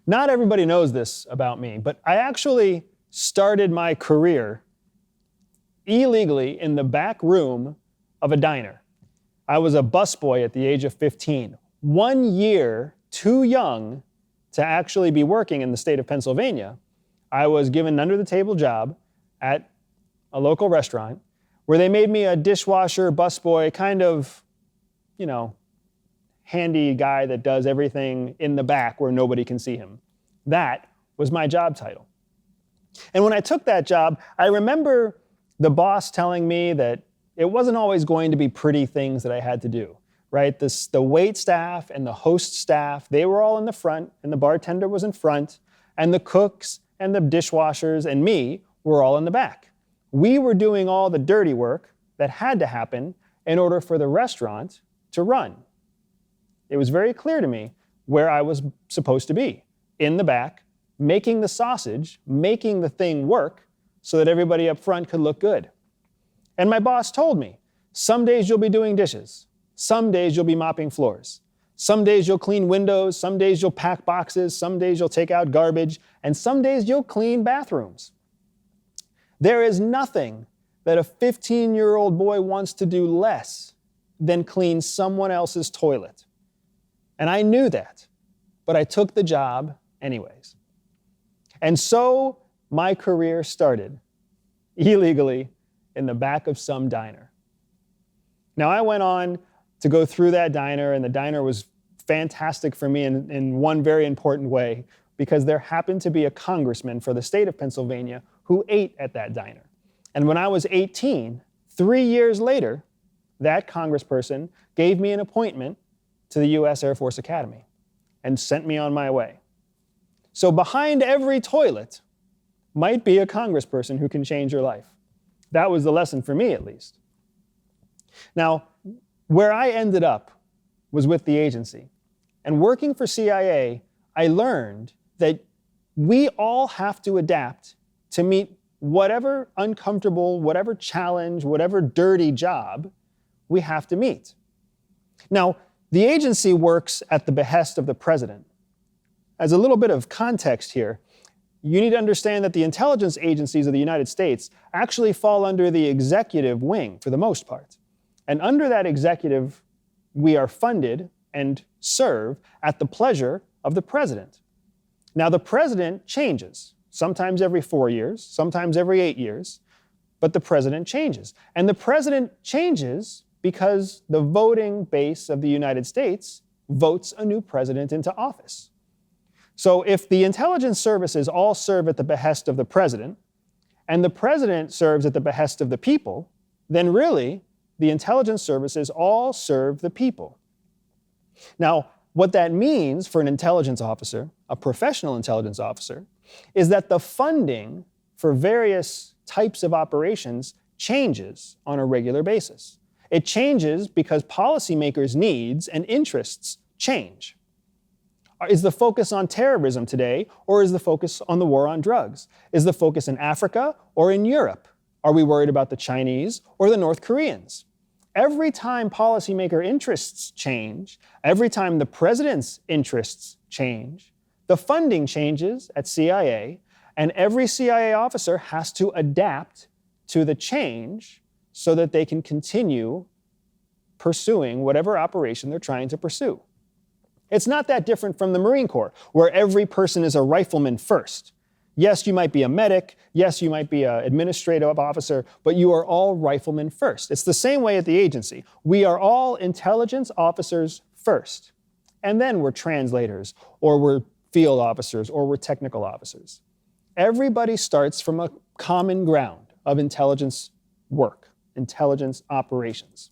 Not everybody knows this about me, but I actually started my career illegally in the back room of a diner. I was a busboy at the age of 15, 1 year too young to actually be working in the state of Pennsylvania. I was given an under-the-table job at a local restaurant where they made me a dishwasher, busboy, kind of, handy guy that does everything in the back where nobody can see him. That was my job title. And when I took that job, I remember the boss telling me that it wasn't always going to be pretty things that I had to do, right? The wait staff and the host staff, they were all in the front, and the bartender was in front, and the cooks and the dishwashers and me were all in the back. We were doing all the dirty work that had to happen in order for the restaurant to run. It was very clear to me where I was supposed to be, in the back, making the sausage, making the thing work so that everybody up front could look good. And my boss told me, some days you'll be doing dishes, some days you'll be mopping floors, some days you'll clean windows, some days you'll pack boxes, some days you'll take out garbage, and some days you'll clean bathrooms. There is nothing that a 15-year-old boy wants to do less than clean someone else's toilet. And I knew that, but I took the job anyways. And so my career started illegally in the back of some diner. Now, I went on to go through that diner, and the diner was fantastic for me in one very important way, because there happened to be a congressman for the state of Pennsylvania who ate at that diner. And when I was 18, 3 years later, that congressperson gave me an appointment to the U.S. Air Force Academy and sent me on my way. So behind every toilet might be a congressperson who can change your life. That was the lesson for me, at least. Now, where I ended up was with the agency. And working for CIA, I learned that we all have to adapt to meet whatever uncomfortable, whatever challenge, whatever dirty job we have to meet. Now, the agency works at the behest of the president. As a little bit of context here, you need to understand that the intelligence agencies of the United States actually fall under the executive wing for the most part. And under that executive, we are funded and serve at the pleasure of the president. Now, the president changes, sometimes every 4 years, sometimes every 8 years, but the president changes. And the president changes because the voting base of the United States votes a new president into office. So if the intelligence services all serve at the behest of the president, and the president serves at the behest of the people, then really, the intelligence services all serve the people. Now, what that means for an intelligence officer, a professional intelligence officer, is that the funding for various types of operations changes on a regular basis. It changes because policymakers' needs and interests change. Is the focus on terrorism today, or is the focus on the war on drugs? Is the focus in Africa or in Europe? Are we worried about the Chinese or the North Koreans? Every time policymaker interests change, every time the president's interests change, the funding changes at CIA, and every CIA officer has to adapt to the change so that they can continue pursuing whatever operation they're trying to pursue. It's not that different from the Marine Corps, where every person is a rifleman first. Yes, you might be a medic. Yes, you might be an administrative officer, but you are all riflemen first. It's the same way at the agency. We are all intelligence officers first, and then we're translators, or we're field officers, or we're technical officers. Everybody starts from a common ground of intelligence work, intelligence operations.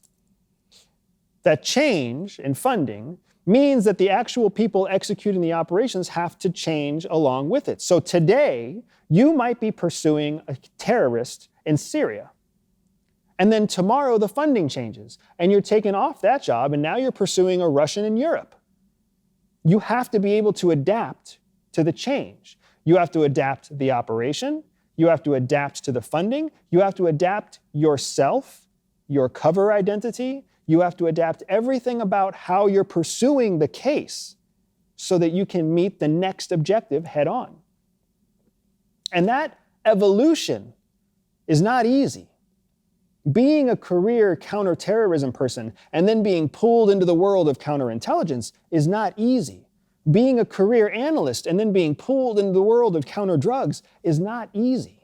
That change in funding means that the actual people executing the operations have to change along with it. So today, you might be pursuing a terrorist in Syria. And then tomorrow, the funding changes, and you're taken off that job, and now you're pursuing a Russian in Europe. You have to be able to adapt to the change. You have to adapt the operation. You have to adapt to the funding. You have to adapt yourself, your cover identity. You have to adapt everything about how you're pursuing the case so that you can meet the next objective head on. And that evolution is not easy. Being a career counterterrorism person and then being pulled into the world of counterintelligence is not easy. Being a career analyst and then being pulled into the world of counterdrugs is not easy.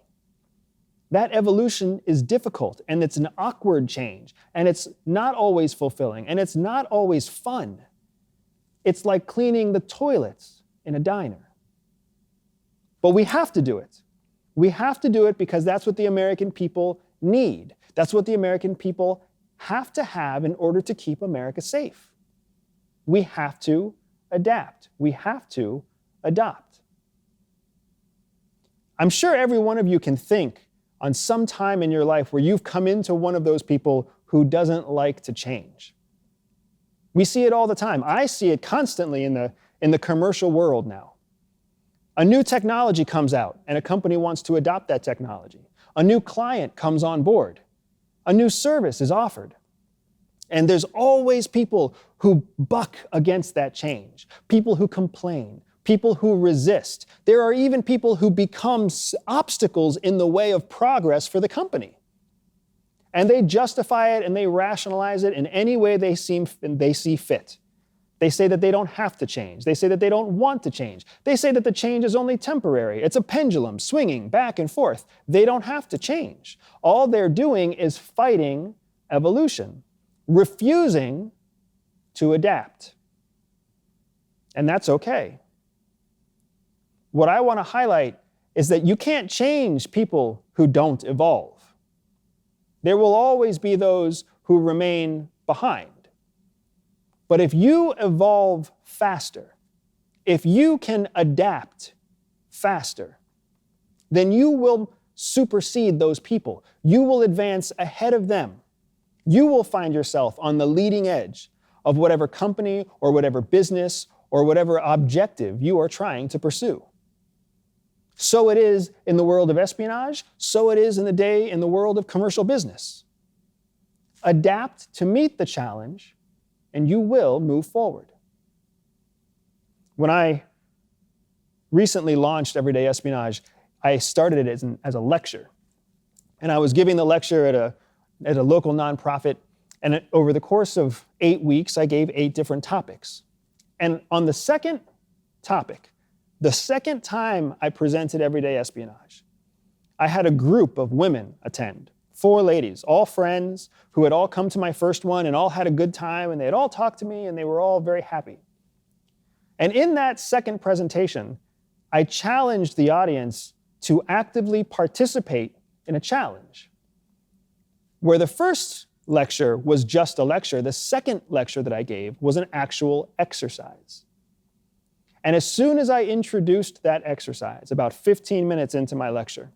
That evolution is difficult, and it's an awkward change, and it's not always fulfilling, and it's not always fun. It's like cleaning the toilets in a diner. But we have to do it. We have to do it because that's what the American people need. That's what the American people have to have in order to keep America safe. We have to adapt. We have to adopt. I'm sure every one of you can think on some time in your life where you've come into one of those people who doesn't like to change. We see it all the time. I see it constantly in the commercial world now. A new technology comes out and a company wants to adopt that technology. A new client comes on board. A new service is offered. And there's always people who buck against that change, people who complain, people who resist. There are even people who become obstacles in the way of progress for the company. And they justify it and they rationalize it in any way they see fit. They say that they don't have to change. They say that they don't want to change. They say that the change is only temporary. It's a pendulum swinging back and forth. They don't have to change. All they're doing is fighting evolution, refusing to adapt. And that's okay. What I want to highlight is that you can't change people who don't evolve. There will always be those who remain behind. But if you evolve faster, if you can adapt faster, then you will supersede those people. You will advance ahead of them. You will find yourself on the leading edge of whatever company or whatever business or whatever objective you are trying to pursue. So it is in the world of espionage, so it is in the world of commercial business. Adapt to meet the challenge, and you will move forward. When I recently launched Everyday Espionage, I started it as a lecture. And I was giving the lecture at a local nonprofit, and over the course of 8 weeks, I gave 8 different topics. And on the second topic, the second time I presented Everyday Espionage, I had a group of women attend. 4 ladies, all friends, who had all come to my first one and all had a good time, and they had all talked to me, and they were all very happy. And in that second presentation, I challenged the audience to actively participate in a challenge. Where the first lecture was just a lecture, the second lecture that I gave was an actual exercise. And as soon as I introduced that exercise, about 15 minutes into my lecture,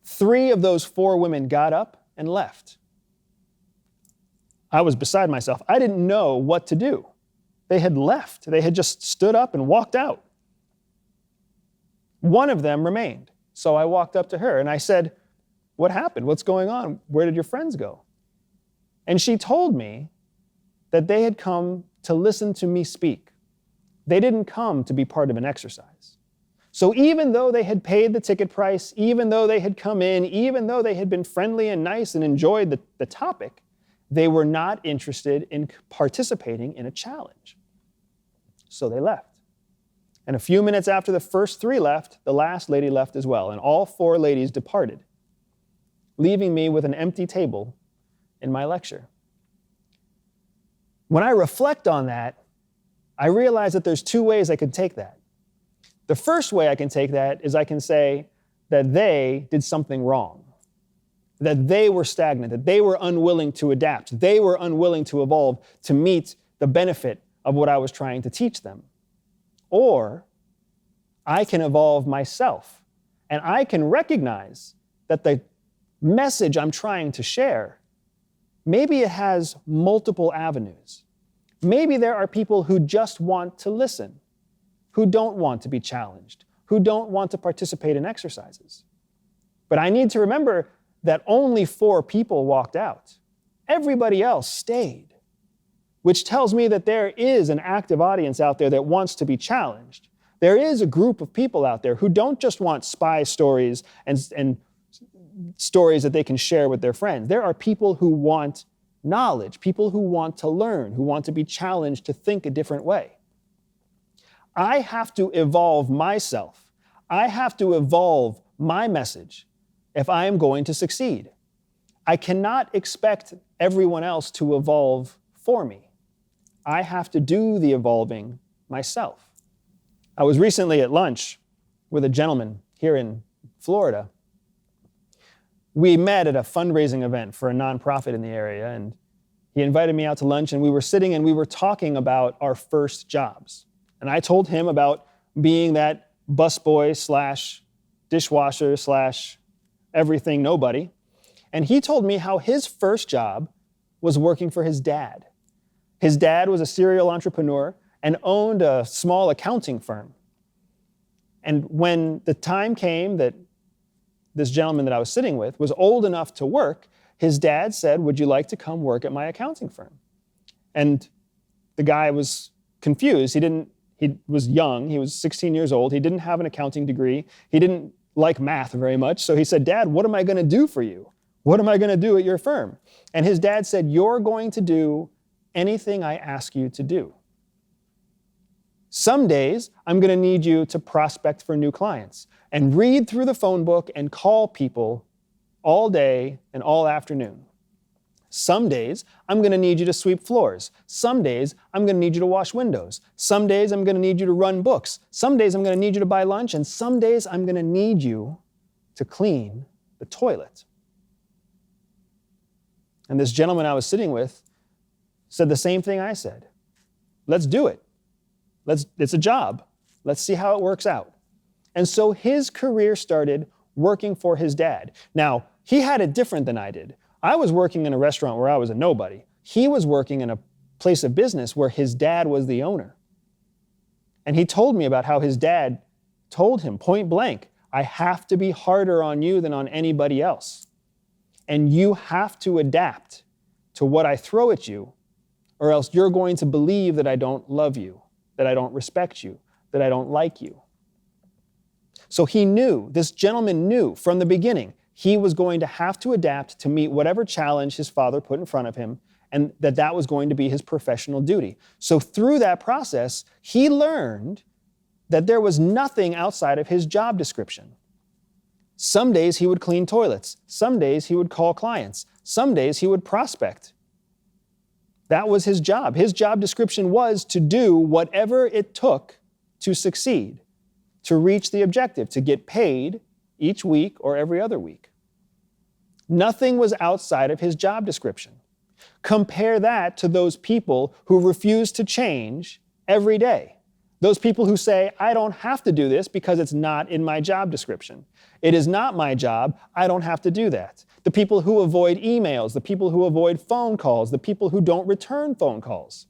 3 of those 4 women got up and left. I was beside myself. I didn't know what to do. They had left. They had just stood up and walked out. One of them remained. So I walked up to her and I said, "What happened? What's going on? Where did your friends go?" And she told me that they had come to listen to me speak. They didn't come to be part of an exercise. So even though they had paid the ticket price, even though they had come in, even though they had been friendly and nice and enjoyed the topic, they were not interested in participating in a challenge. So they left. And a few minutes after the first 3 left, the last lady left as well, and all 4 ladies departed, leaving me with an empty table in my lecture. When I reflect on that, I realize that there's 2 ways I could take that. The first way I can take that is I can say that they did something wrong, that they were stagnant, that they were unwilling to adapt, they were unwilling to evolve to meet the benefit of what I was trying to teach them. Or I can evolve myself, and I can recognize that the message I'm trying to share, maybe it has multiple avenues. Maybe there are people who just want to listen, who don't want to be challenged, who don't want to participate in exercises. But I need to remember that only 4 people walked out. Everybody else stayed. which tells me that there is an active audience out there that wants to be challenged. There is a group of people out there who don't just want spy stories and stories that they can share with their friends. There are people who want knowledge, people who want to learn, who want to be challenged to think a different way. I have to evolve myself. I have to evolve my message if I am going to succeed. I cannot expect everyone else to evolve for me. I have to do the evolving myself. I was recently at lunch with a gentleman here in Florida. We met at a fundraising event for a nonprofit in the area, and he invited me out to lunch, and we were sitting and we were talking about our first jobs. And I told him about being that busboy slash dishwasher slash everything nobody. And he told me how his first job was working for his dad. His dad was a serial entrepreneur and owned a small accounting firm. And when the time came that this gentleman that I was sitting with was old enough to work, his dad said, "Would you like to come work at my accounting firm?" And the guy was confused. He was young. He was 16 years old. He didn't have an accounting degree. He didn't like math very much. So he said, "Dad, what am I going to do for you? What am I going to do at your firm?" And his dad said, "You're going to do anything I ask you to do. Some days, I'm going to need you to prospect for new clients and read through the phone book and call people all day and all afternoon. Some days, I'm going to need you to sweep floors. Some days, I'm going to need you to wash windows. Some days, I'm going to need you to run books. Some days, I'm going to need you to buy lunch. And some days, I'm going to need you to clean the toilet." And this gentleman I was sitting with said the same thing I said. Let's do it. It's a job. Let's see how it works out. And so his career started working for his dad. Now, he had it different than I did. I was working in a restaurant where I was a nobody. He was working in a place of business where his dad was the owner. And he told me about how his dad told him point blank, "I have to be harder on you than on anybody else. And you have to adapt to what I throw at you, or else you're going to believe that I don't love you, that I don't respect you, that I don't like you." So he knew, this gentleman knew from the beginning, he was going to have to adapt to meet whatever challenge his father put in front of him, and that was going to be his professional duty. So through that process, he learned that there was nothing outside of his job description. Some days he would clean toilets. Some days he would call clients. Some days he would prospect. That was his job. His job description was to do whatever it took to succeed, to reach the objective, to get paid each week or every other week. Nothing was outside of his job description. Compare that to those people who refuse to change every day. Those people who say, "I don't have to do this because it's not in my job description. It is not my job. I don't have to do that." The people who avoid emails, the people who avoid phone calls, the people who don't return phone calls.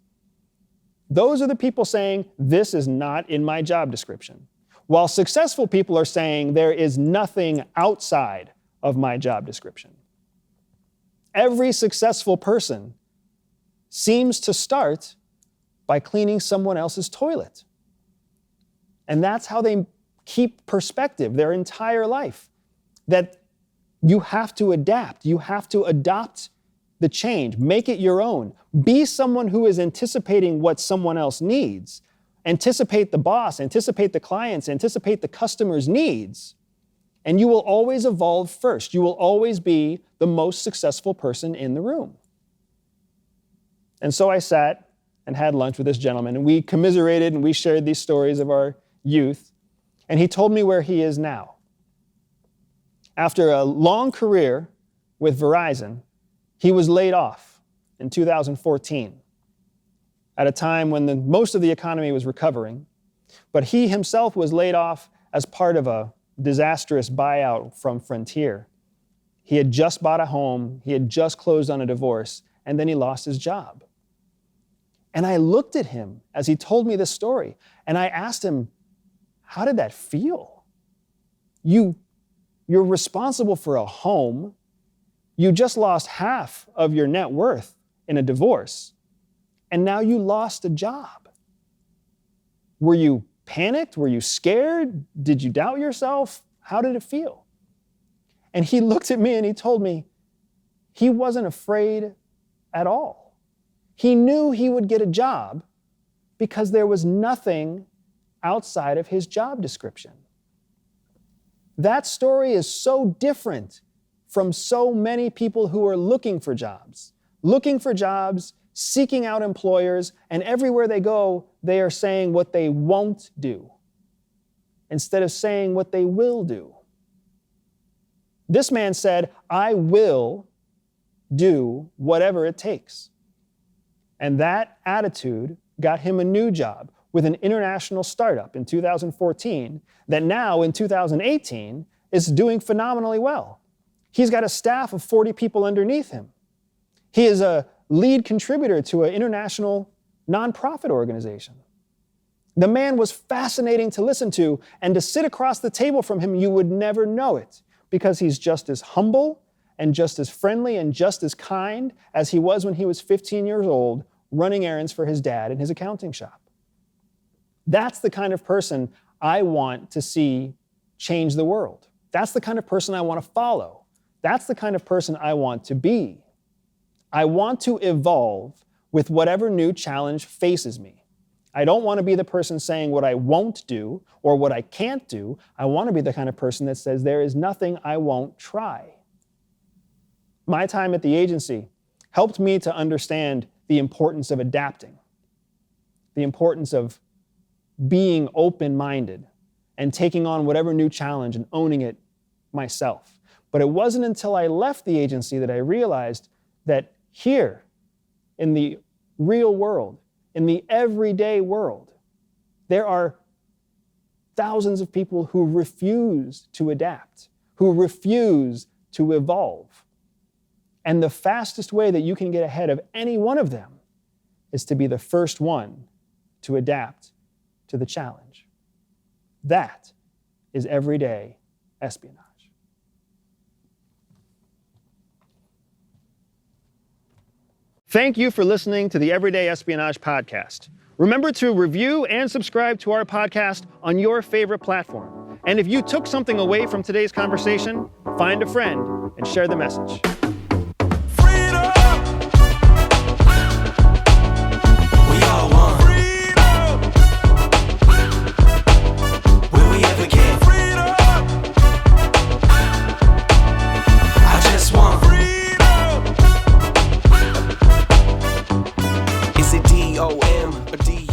Those are the people saying, "This is not in my job description." While successful people are saying, "There is nothing outside of my job description." Every successful person seems to start by cleaning someone else's toilet. And that's how they keep perspective their entire life. That you have to adapt. You have to adopt the change. Make it your own. Be someone who is anticipating what someone else needs. Anticipate the boss, anticipate the clients, anticipate the customer's needs. And you will always evolve first. You will always be the most successful person in the room. And so I sat and had lunch with this gentleman, and we commiserated and we shared these stories of our youth. And he told me where he is now. After a long career with Verizon, he was laid off in 2014 at a time when most of the economy was recovering. But he himself was laid off as part of a disastrous buyout from Frontier. He had just bought a home, he had just closed on a divorce, and then he lost his job. And I looked at him as he told me this story, and I asked him, "How did that feel? You're responsible for a home. You just lost half of your net worth in a divorce. and now you lost a job. Were you panicked? Were you scared? Did you doubt yourself? How did it feel? And he looked at me and he told me he wasn't afraid at all. He knew he would get a job because there was nothing outside of his job description. That story is so different from so many people who are looking for jobs, seeking out employers, and everywhere they go, they are saying what they won't do instead of saying what they will do. This man said, I will do whatever it takes. And that attitude got him a new job with an international startup in 2014 that now in 2018 is doing phenomenally well. He's got a staff of 40 people underneath him. He is a lead contributor to an international nonprofit organization. The man was fascinating to listen to, and to sit across the table from him, you would never know it, because he's just as humble and just as friendly and just as kind as he was when he was 15 years old, running errands for his dad in his accounting shop. That's the kind of person I want to see change the world. That's the kind of person I want to follow. That's the kind of person I want to be. I want to evolve with whatever new challenge faces me. I don't want to be the person saying what I won't do or what I can't do. I want to be the kind of person that says there is nothing I won't try. My time at the agency helped me to understand the importance of adapting, the importance of being open-minded and taking on whatever new challenge and owning it myself. But it wasn't until I left the agency that I realized that here, in the real world, in the everyday world, there are thousands of people who refuse to adapt, who refuse to evolve. And the fastest way that you can get ahead of any one of them is to be the first one to adapt to the challenge. That is everyday espionage. Thank you for listening to the Everyday Espionage Podcast. Remember to review and subscribe to our podcast on your favorite platform. And if you took something away from today's conversation, find a friend and share the message. Freedom! We all want freedom! Will we ever get freedom? I just want freedom! Is it D-O-M or D-O-M?